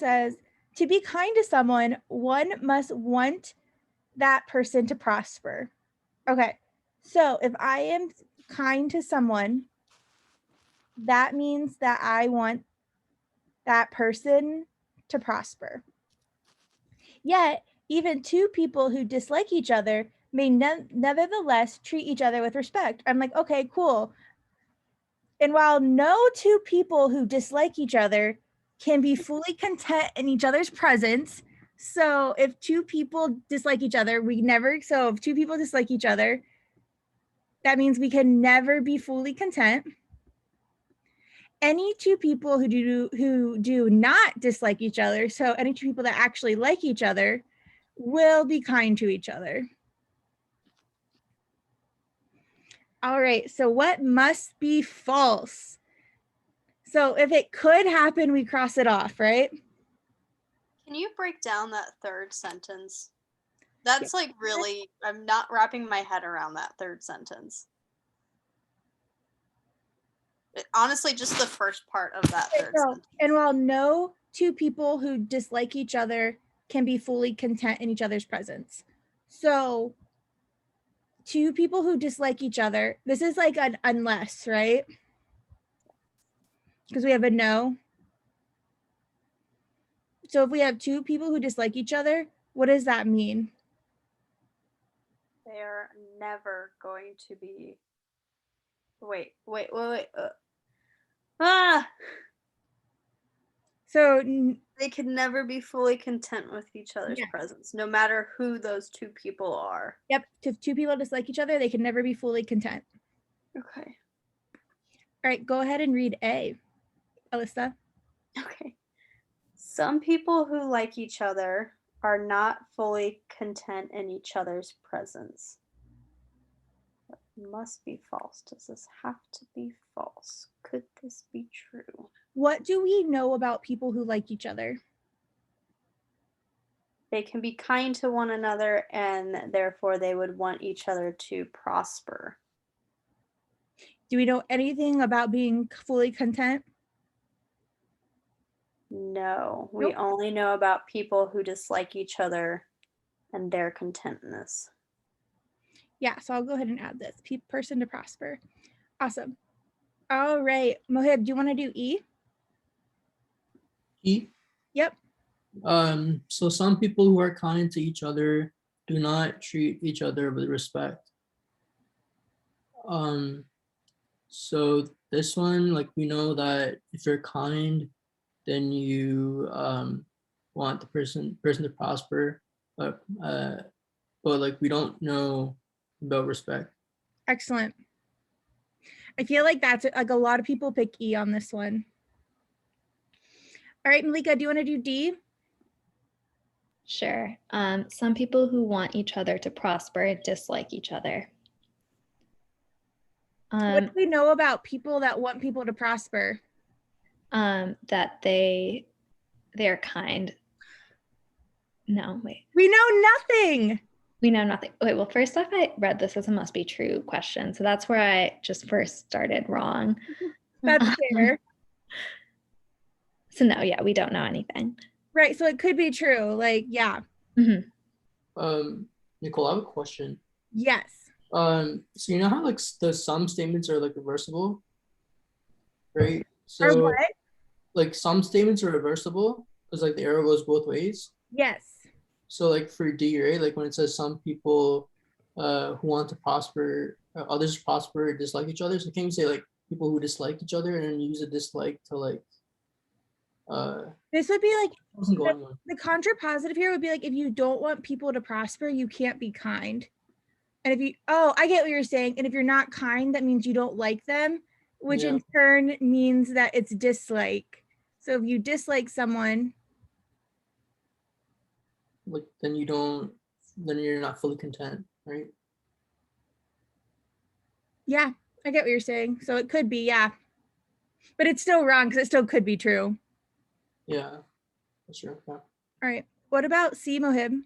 says, to be kind to someone, one must want that person to prosper. Okay, so if I am kind to someone, that means that I want that person to prosper. Yet, even two people who dislike each other may nevertheless treat each other with respect. I'm like, okay, cool. And while no two people who dislike each other can be fully content in each other's presence, so if two people dislike each other, if two people dislike each other, that means we can never be fully content. Any two people who do not dislike each other, so any two people that actually like each other, will be kind to each other. All right, so what must be false? So if it could happen, we cross it off, right? Can you break down that third sentence? That's like really, I'm not wrapping my head around that third sentence. Honestly, just the first part of that third sentence. And while no two people who dislike each other can be fully content in each other's presence. So two people who dislike each other, this is like an unless, right? Because we have a no. So if we have two people who dislike each other, what does that mean? They're never going to be. Wait. So they can never be fully content with each other's presence, no matter who those two people are. Yep. If two people dislike each other, they can never be fully content. Okay. All right, go ahead and read A, Alyssa. Okay. Some people who like each other are not fully content in each other's presence. That must be false. Does this have to be false? Could this be true? What do we know about people who like each other? They can be kind to one another, and therefore they would want each other to prosper. Do we know anything about being fully content? No, we only know about people who dislike each other and their contentness. Yeah, so I'll go ahead and add this, person to prosper. Awesome. All right, Mohib, do you want to do E? E? Yep. So some people who are kind to each other do not treat each other with respect. So this one, like, we know that if you're kind, then you want the person to prosper, but like, we don't know about respect. Excellent. I feel like that's like a lot of people pick E on this one. All right, Malika, do you want to do D? Sure. Some people who want each other to prosper dislike each other. What do we know about people that want people to prosper? That they're kind. No, wait. We know nothing. We know nothing. Wait, well, first off, I read this as a must be true question. So that's where I just first started wrong. That's fair. So no, yeah, we don't know anything. Right, so it could be true, like, yeah. Mm-hmm. Nicole, I have a question. Yes. So you know how like the sum statements are like reversible, right? So or what? Like some statements are reversible because like the arrow goes both ways. Yes. So like for D, right? Like when it says some people who want to prosper, others prosper, dislike each other. So can you say like people who dislike each other and then use a dislike to like this would be like the contrapositive here would be like if you don't want people to prosper, you can't be kind. And if you, I get what you're saying. And if you're not kind, that means you don't like them, which in turn means that it's dislike. So if you dislike someone, like then you're not fully content, right? Yeah, I get what you're saying. So it could be, yeah. But it's still wrong because it still could be true. Yeah, that's true. Yeah. All right. What about C, Mohib?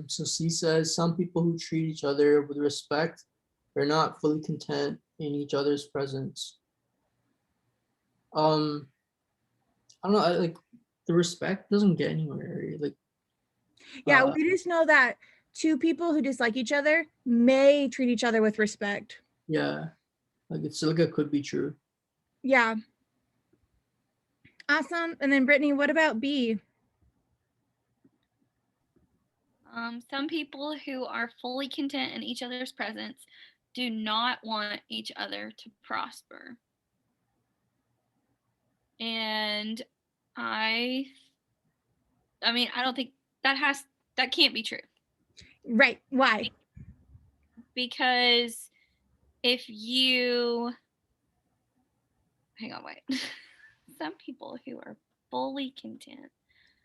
So C says some people who treat each other with respect are not fully content in each other's presence. I I don't know, like the respect doesn't get anywhere. Like Yeah, uh, we just know that two people who dislike each other may treat each other with respect. yeah, like it's like it could be true. Yeah. Awesome. And then Brittany, what about B? Some people who are fully content in each other's presence do not want each other to prosper. And I mean, I don't think that can't be true. Right. Why? Because if you hang on, wait. Some people who are fully content.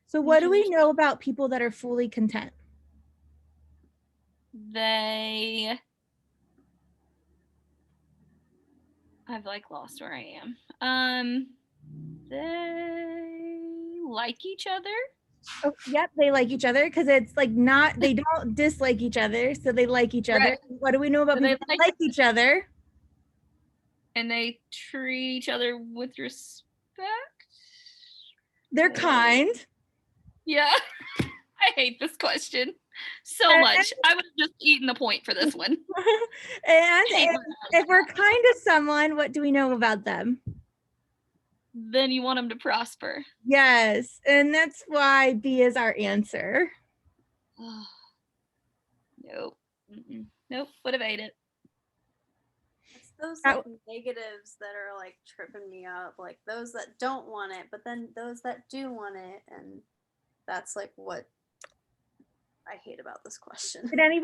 So what do we know about people that are fully content? I've like lost where I am. They like each other. Oh, yep, they like each other because it's like not, they don't dislike each other, so they like each other. Right. What do we know about So they people that like each other? And they treat each other with respect. They're kind. Yeah. I hate this question so much. I would have just eaten the point for this one. And if we're kind to someone, what do we know about them? Then you want them to prosper. Yes, and that's why B is our answer. Nope. Nope. Would have ate it. It's those like negatives that are like tripping me up, like those that don't want it, but then those that do want it, and that's like what I hate about this question. Did anybody